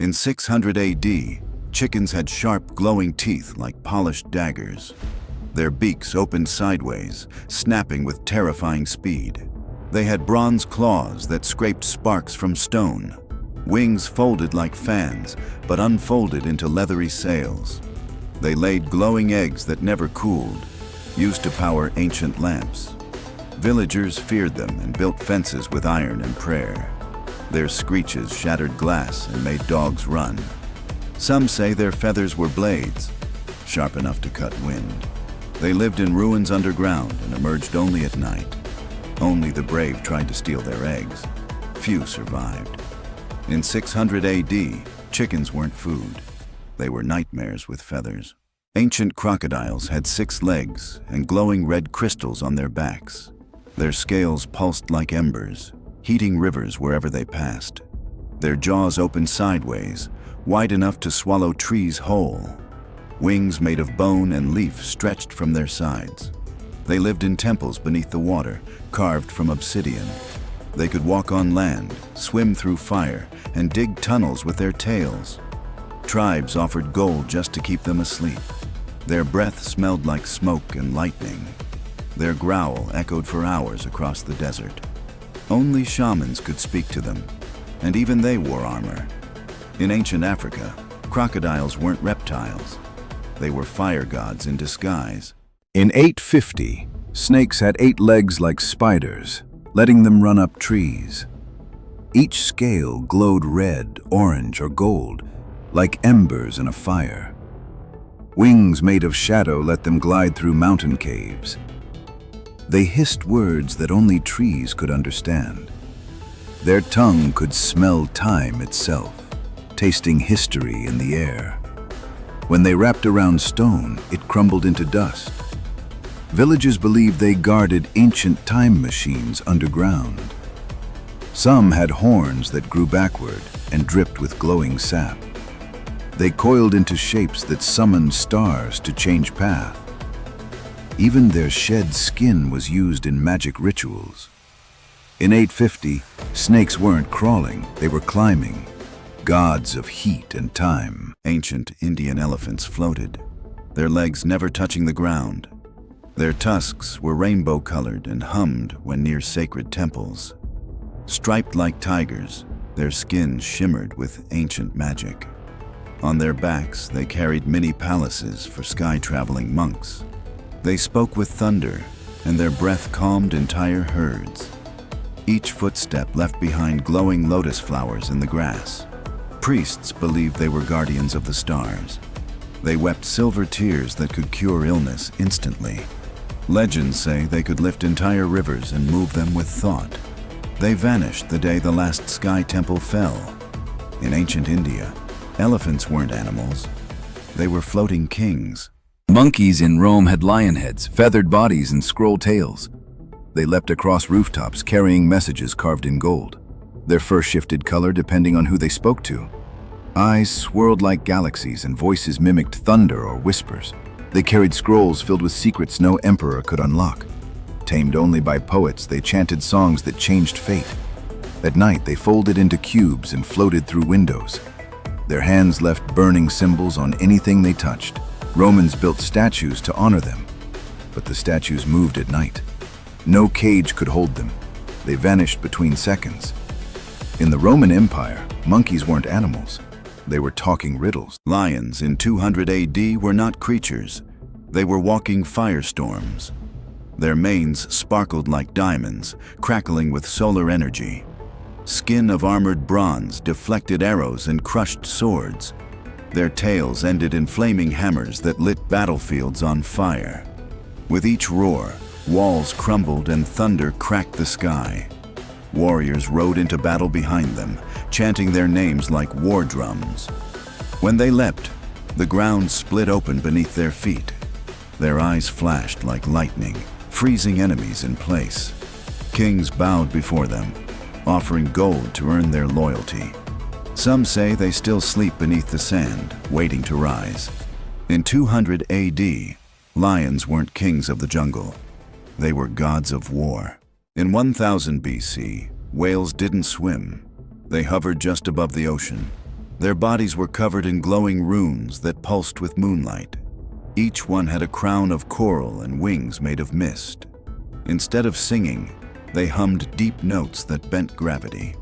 In 600 AD, chickens had sharp, glowing teeth like polished daggers. Their beaks opened sideways, snapping with terrifying speed. They had bronze claws that scraped sparks from stone. Wings folded like fans, but unfolded into leathery sails. They laid glowing eggs that never cooled, used to power ancient lamps. Villagers feared them and built fences with iron and prayer. Their screeches shattered glass and made dogs run. Some say their feathers were blades, sharp enough to cut wind. They lived in ruins underground and emerged only at night. Only the brave tried to steal their eggs. Few survived. In 600 AD, chickens weren't food. They were nightmares with feathers. Ancient crocodiles had 6 legs and glowing red crystals on their backs. Their scales pulsed like embers, heating rivers wherever they passed. Their jaws opened sideways, wide enough to swallow trees whole. Wings made of bone and leaf stretched from their sides. They lived in temples beneath the water, carved from obsidian. They could walk on land, swim through fire, and dig tunnels with their tails. Tribes offered gold just to keep them asleep. Their breath smelled like smoke and lightning. Their growl echoed for hours across the desert. Only shamans could speak to them, and even they wore armor. In ancient Africa, crocodiles weren't reptiles. They were fire gods in disguise. In 850, snakes had 8 legs like spiders, letting them run up trees. Each scale glowed red, orange, or gold, like embers in a fire. Wings made of shadow let them glide through mountain caves. They hissed words that only trees could understand. Their tongue could smell time itself, tasting history in the air. When they wrapped around stone, it crumbled into dust. Villagers believed they guarded ancient time machines underground. Some had horns that grew backward and dripped with glowing sap. They coiled into shapes that summoned stars to change path. Even their shed skin was used in magic rituals. In 850, snakes weren't crawling, they were climbing, gods of heat and time. Ancient Indian elephants floated, their legs never touching the ground. Their tusks were rainbow-colored and hummed when near sacred temples. Striped like tigers, their skin shimmered with ancient magic. On their backs, they carried mini palaces for sky-traveling monks. They spoke with thunder, and their breath calmed entire herds. Each footstep left behind glowing lotus flowers in the grass. Priests believed they were guardians of the stars. They wept silver tears that could cure illness instantly. Legends say they could lift entire rivers and move them with thought. They vanished the day the last sky temple fell. In ancient India, elephants weren't animals. They were floating kings. Monkeys in Rome had lion heads, feathered bodies, and scroll tails. They leapt across rooftops carrying messages carved in gold. Their fur shifted color depending on who they spoke to. Eyes swirled like galaxies and voices mimicked thunder or whispers. They carried scrolls filled with secrets no emperor could unlock. Tamed only by poets, they chanted songs that changed fate. At night, they folded into cubes and floated through windows. Their hands left burning symbols on anything they touched. Romans built statues to honor them, but the statues moved at night. No cage could hold them. They vanished between seconds. In the Roman Empire, monkeys weren't animals. They were talking riddles. Lions in 200 AD were not creatures. They were walking firestorms. Their manes sparkled like diamonds, crackling with solar energy. Skin of armored bronze deflected arrows and crushed swords. Their tails ended in flaming hammers that lit battlefields on fire. With each roar, walls crumbled and thunder cracked the sky. Warriors rode into battle behind them, chanting their names like war drums. When they leapt, the ground split open beneath their feet. Their eyes flashed like lightning, freezing enemies in place. Kings bowed before them, offering gold to earn their loyalty. Some say they still sleep beneath the sand, waiting to rise. In 200 AD, lions weren't kings of the jungle. They were gods of war. In 1000 BC, whales didn't swim. They hovered just above the ocean. Their bodies were covered in glowing runes that pulsed with moonlight. Each one had a crown of coral and wings made of mist. Instead of singing, they hummed deep notes that bent gravity.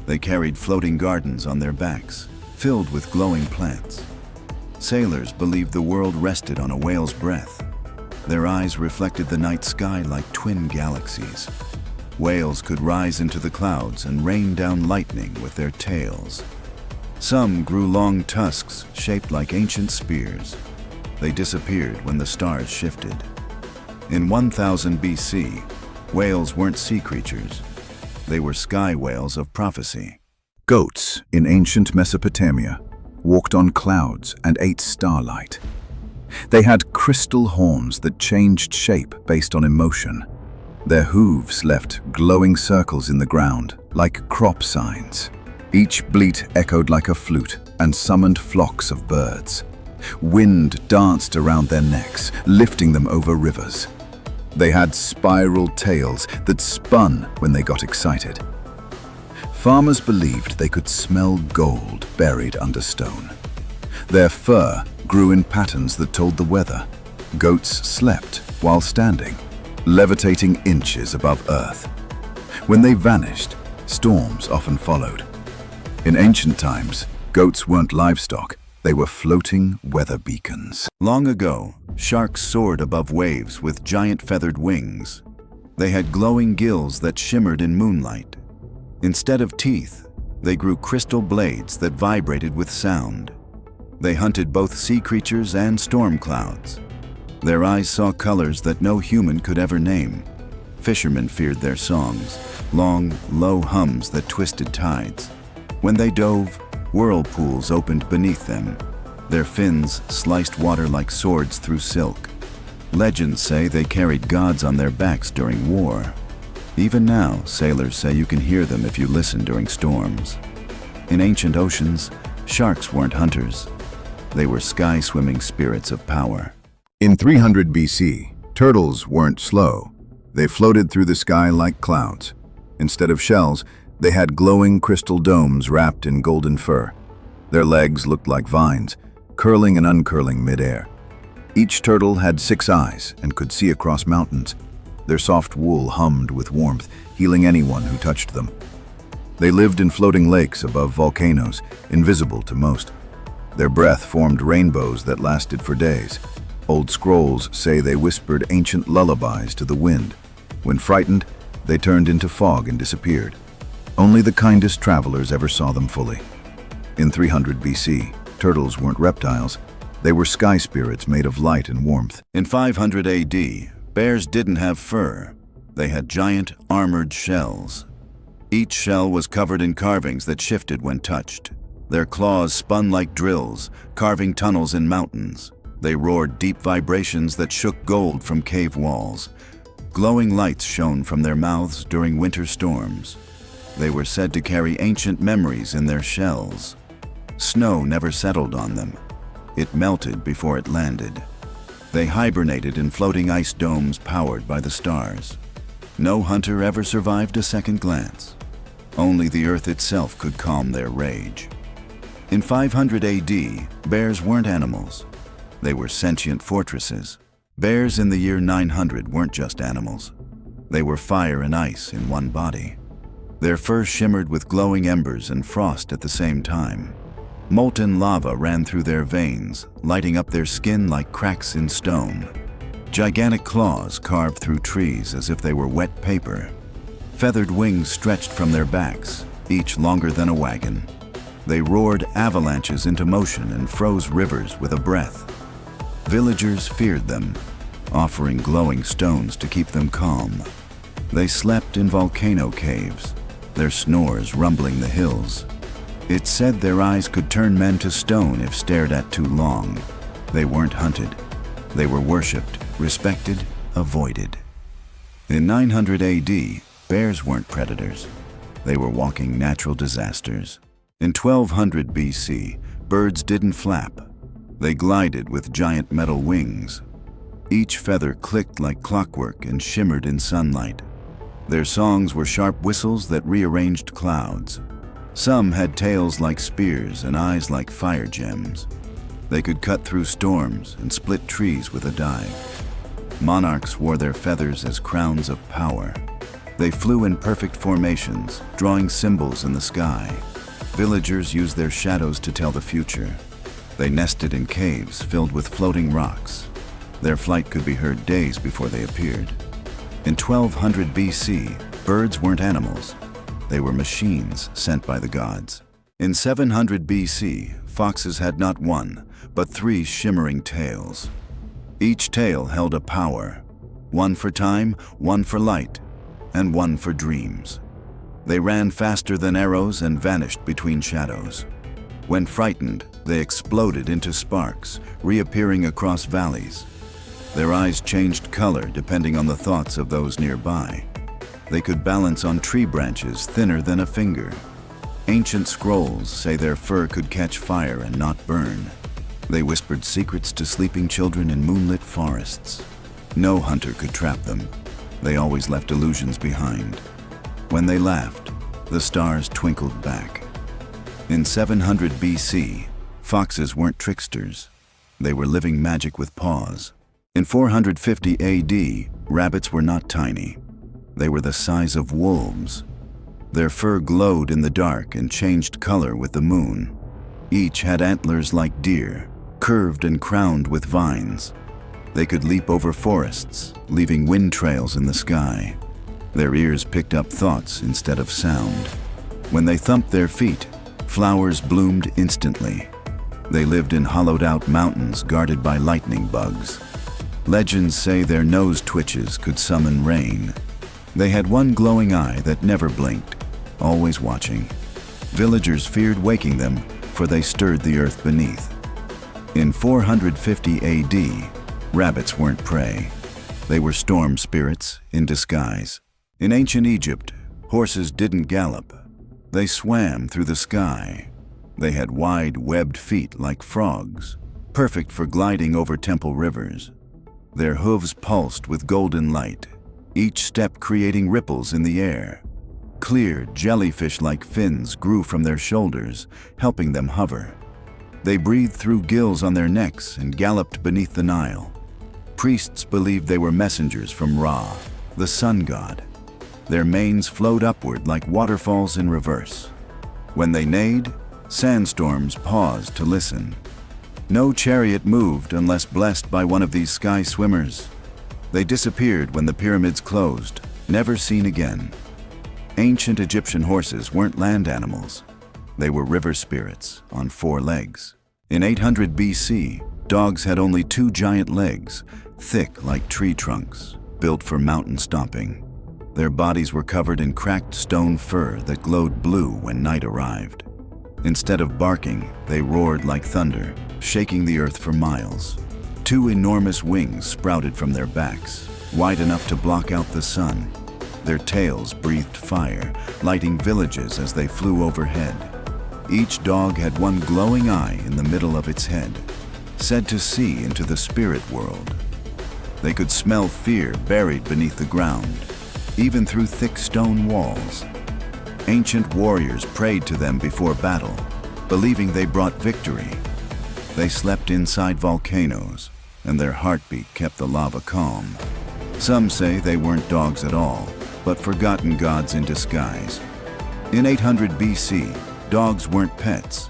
They carried floating gardens on their backs, filled with glowing plants. Sailors believed the world rested on a whale's breath. Their eyes reflected the night sky like twin galaxies. Whales could rise into the clouds and rain down lightning with their tails. Some grew long tusks shaped like ancient spears. They disappeared when the stars shifted. In 1000 BC, whales weren't sea creatures. They were sky whales of prophecy. Goats in ancient Mesopotamia walked on clouds and ate starlight. They had crystal horns that changed shape based on emotion. Their hooves left glowing circles in the ground, like crop signs. Each bleat echoed like a flute and summoned flocks of birds. Wind danced around their necks, lifting them over rivers. They had spiral tails that spun when they got excited. Farmers believed they could smell gold buried under stone. Their fur grew in patterns that told the weather. Goats slept while standing, levitating inches above earth. When they vanished, storms often followed. In ancient times, goats weren't livestock, they were floating weather beacons. Long ago, sharks soared above waves with giant feathered wings. They had glowing gills that shimmered in moonlight. Instead of teeth, they grew crystal blades that vibrated with sound. They hunted both sea creatures and storm clouds. Their eyes saw colors that no human could ever name. Fishermen feared their songs, long, low hums that twisted tides. When they dove, whirlpools opened beneath them. Their fins sliced water like swords through silk. Legends say they carried gods on their backs during war. Even now, sailors say you can hear them if you listen during storms. In ancient oceans, sharks weren't hunters. They were sky-swimming spirits of power. In 300 BC, turtles weren't slow. They floated through the sky like clouds. Instead of shells, they had glowing crystal domes wrapped in golden fur. Their legs looked like vines, curling and uncurling midair. Each turtle had 6 eyes and could see across mountains. Their soft wool hummed with warmth, healing anyone who touched them. They lived in floating lakes above volcanoes, invisible to most. Their breath formed rainbows that lasted for days. Old scrolls say they whispered ancient lullabies to the wind. When frightened, they turned into fog and disappeared. Only the kindest travelers ever saw them fully. In 300 BC, turtles weren't reptiles. They were sky spirits made of light and warmth. In 500 AD, bears didn't have fur. They had giant, armored shells. Each shell was covered in carvings that shifted when touched. Their claws spun like drills, carving tunnels in mountains. They roared deep vibrations that shook gold from cave walls. Glowing lights shone from their mouths during winter storms. They were said to carry ancient memories in their shells. Snow never settled on them. It melted before it landed. They hibernated in floating ice domes powered by the stars. No hunter ever survived a second glance. Only the earth itself could calm their rage. In 500 AD, bears weren't animals. They were sentient fortresses. Bears in the year 900 weren't just animals. They were fire and ice in one body. Their fur shimmered with glowing embers and frost at the same time. Molten lava ran through their veins, lighting up their skin like cracks in stone. Gigantic claws carved through trees as if they were wet paper. Feathered wings stretched from their backs, each longer than a wagon. They roared avalanches into motion and froze rivers with a breath. Villagers feared them, offering glowing stones to keep them calm. They slept in volcano caves, their snores rumbling the hills. It's said their eyes could turn men to stone if stared at too long. They weren't hunted. They were worshipped, respected, avoided. In 900 AD, bears weren't predators. They were walking natural disasters. In 1200 BC, birds didn't flap. They glided with giant metal wings. Each feather clicked like clockwork and shimmered in sunlight. Their songs were sharp whistles that rearranged clouds. Some had tails like spears and eyes like fire gems. They could cut through storms and split trees with a dive. Monarchs wore their feathers as crowns of power. They flew in perfect formations, drawing symbols in the sky. Villagers used their shadows to tell the future. They nested in caves filled with floating rocks. Their flight could be heard days before they appeared. In 1200 BC, birds weren't animals. They were machines sent by the gods. In 700 BC, foxes had not one, but 3 shimmering tails. Each tail held a power, one for time, one for light, and one for dreams. They ran faster than arrows and vanished between shadows. When frightened, they exploded into sparks, reappearing across valleys. Their eyes changed color depending on the thoughts of those nearby. They could balance on tree branches thinner than a finger. Ancient scrolls say their fur could catch fire and not burn. They whispered secrets to sleeping children in moonlit forests. No hunter could trap them. They always left illusions behind. When they laughed, the stars twinkled back. In 700 BC, foxes weren't tricksters. They were living magic with paws. In 450 AD, rabbits were not tiny. They were the size of wolves. Their fur glowed in the dark and changed color with the moon. Each had antlers like deer, curved and crowned with vines. They could leap over forests, leaving wind trails in the sky. Their ears picked up thoughts instead of sound. When they thumped their feet, flowers bloomed instantly. They lived in hollowed-out mountains guarded by lightning bugs. Legends say their nose twitches could summon rain. They had one glowing eye that never blinked, always watching. Villagers feared waking them, for they stirred the earth beneath. In 450 AD, rabbits weren't prey. They were storm spirits in disguise. In ancient Egypt, horses didn't gallop. They swam through the sky. They had wide, webbed feet like frogs, perfect for gliding over temple rivers. Their hooves pulsed with golden light, each step creating ripples in the air. Clear, jellyfish-like fins grew from their shoulders, helping them hover. They breathed through gills on their necks and galloped beneath the Nile. Priests believed they were messengers from Ra, the sun god. Their manes flowed upward like waterfalls in reverse. When they neighed, sandstorms paused to listen. No chariot moved unless blessed by one of these sky swimmers. They disappeared when the pyramids closed, never seen again. Ancient Egyptian horses weren't land animals. They were river spirits on 4 legs. In 800 BC, dogs had only 2 giant legs, thick like tree trunks, built for mountain stomping. Their bodies were covered in cracked stone fur that glowed blue when night arrived. Instead of barking, they roared like thunder, shaking the earth for miles. 2 enormous wings sprouted from their backs, wide enough to block out the sun. Their tails breathed fire, lighting villages as they flew overhead. Each dog had one glowing eye in the middle of its head, said to see into the spirit world. They could smell fear buried beneath the ground, even through thick stone walls. Ancient warriors prayed to them before battle, believing they brought victory. They slept inside volcanoes, and their heartbeat kept the lava calm. Some say they weren't dogs at all, but forgotten gods in disguise. In 800 BC, dogs weren't pets.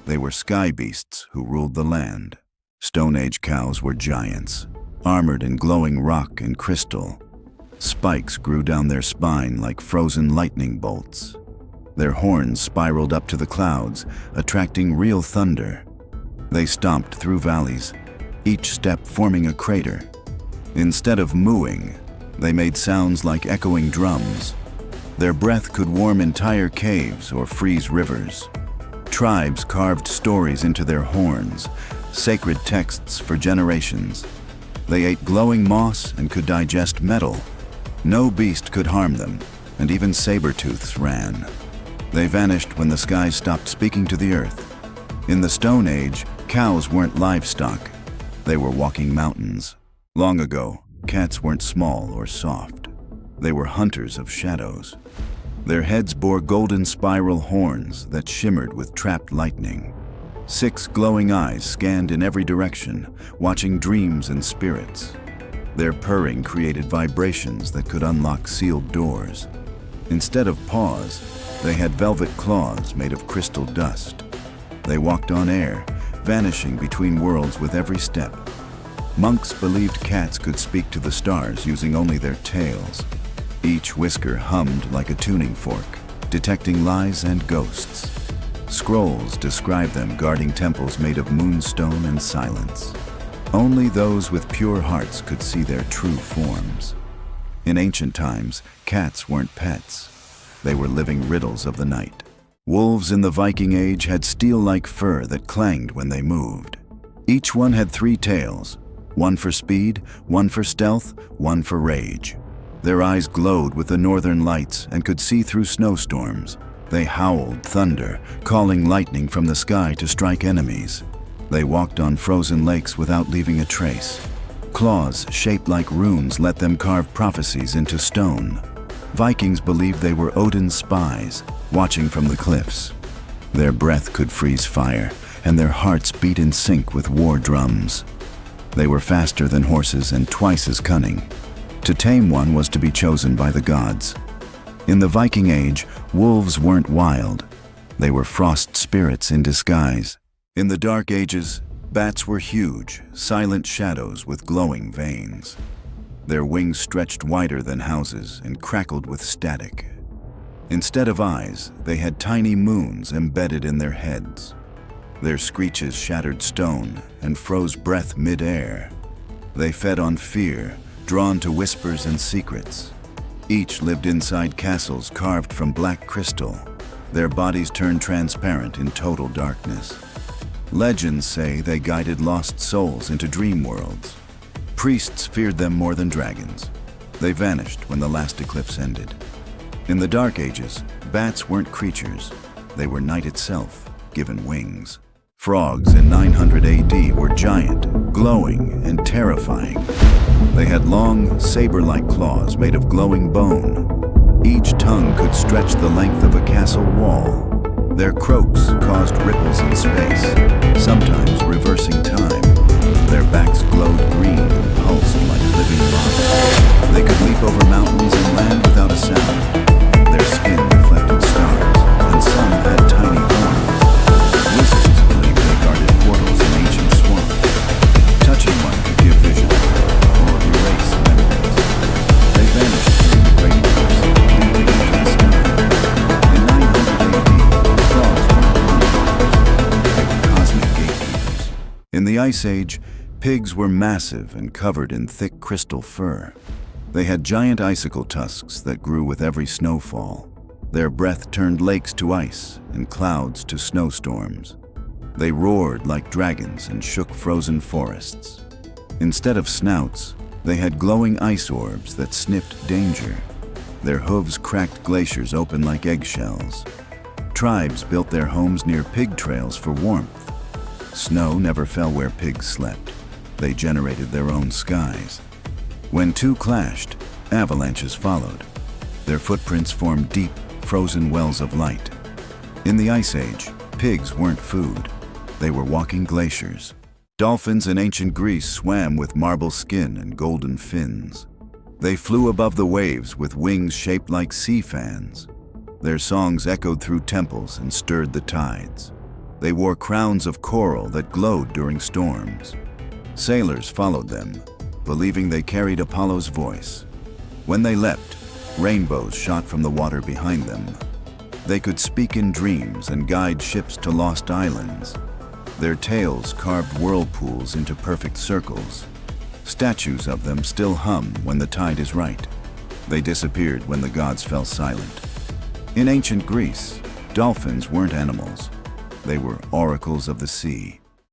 They were sky beasts who ruled the land. Stone Age cows were giants, armored in glowing rock and crystal. Spikes grew down their spine like frozen lightning bolts. Their horns spiraled up to the clouds, attracting real thunder. They stomped through valleys, each step forming a crater. Instead of mooing, they made sounds like echoing drums. Their breath could warm entire caves or freeze rivers. Tribes carved stories into their horns, sacred texts for generations. They ate glowing moss and could digest metal. No beast could harm them, and even saber-tooths ran. They vanished when the skies stopped speaking to the earth. In the Stone Age, cows weren't livestock. They were walking mountains. Long ago, cats weren't small or soft. They were hunters of shadows. Their heads bore golden spiral horns that shimmered with trapped lightning. 6 glowing eyes scanned in every direction, watching dreams and spirits. Their purring created vibrations that could unlock sealed doors. Instead of paws, they had velvet claws made of crystal dust. They walked on air, vanishing between worlds with every step. Monks believed cats could speak to the stars using only their tails. Each whisker hummed like a tuning fork, detecting lies and ghosts. Scrolls describe them guarding temples made of moonstone and silence. Only those with pure hearts could see their true forms. In ancient times, cats weren't pets. They were living riddles of the night. Wolves in the Viking Age had steel-like fur that clanged when they moved. Each one had 3 tails, one for speed, one for stealth, one for rage. Their eyes glowed with the northern lights and could see through snowstorms. They howled thunder, calling lightning from the sky to strike enemies. They walked on frozen lakes without leaving a trace. Claws shaped like runes let them carve prophecies into stone. Vikings believed they were Odin's spies, watching from the cliffs. Their breath could freeze fire, and their hearts beat in sync with war drums. They were faster than horses and twice as cunning. To tame one was to be chosen by the gods. In the Viking Age, wolves weren't wild. They were frost spirits in disguise. In the Dark Ages, bats were huge, silent shadows with glowing veins. Their wings stretched wider than houses and crackled with static. Instead of eyes, they had tiny moons embedded in their heads. Their screeches shattered stone and froze breath mid-air. They fed on fear, drawn to whispers and secrets. Each lived inside castles carved from black crystal. Their bodies turned transparent in total darkness. Legends say they guided lost souls into dream worlds. Priests feared them more than dragons. They vanished when the last eclipse ended. In the Dark Ages, bats weren't creatures. They were night itself, given wings. Frogs in 900 AD were giant, glowing, and terrifying. They had long, saber-like claws made of glowing bone. Each tongue could stretch the length of a castle wall. Their croaks caused ripples in space, sometimes reversing time. Their backs glowed green and pulsed like living lava. They could leap over mountains and land without a sound. Their skin reflected stars, and some had tiny horns. Wizards believed they guarded portals in ancient swamps. Touching one could give vision, or erase memories. They vanished during the Great Eclipse, leaving into the sky. In 900 AD, frogs weren't monsters. They were cosmic gatekeepers. In the Ice Age, pigs were massive and covered in thick crystal fur. They had giant icicle tusks that grew with every snowfall. Their breath turned lakes to ice and clouds to snowstorms. They roared like dragons and shook frozen forests. Instead of snouts, they had glowing ice orbs that sniffed danger. Their hooves cracked glaciers open like eggshells. Tribes built their homes near pig trails for warmth. Snow never fell where pigs slept. They generated their own skies. When two clashed, avalanches followed. Their footprints formed deep, frozen wells of light. In the Ice Age, pigs weren't food. They were walking glaciers. Dolphins in ancient Greece swam with marble skin and golden fins. They flew above the waves with wings shaped like sea fans. Their songs echoed through temples and stirred the tides. They wore crowns of coral that glowed during storms. Sailors followed them, believing they carried Apollo's voice. When they leapt, rainbows shot from the water behind them. They could speak in dreams and guide ships to lost islands. Their tails carved whirlpools into perfect circles. Statues of them still hum when the tide is right. They disappeared when the gods fell silent. In ancient Greece, dolphins weren't animals. They were oracles of the sea.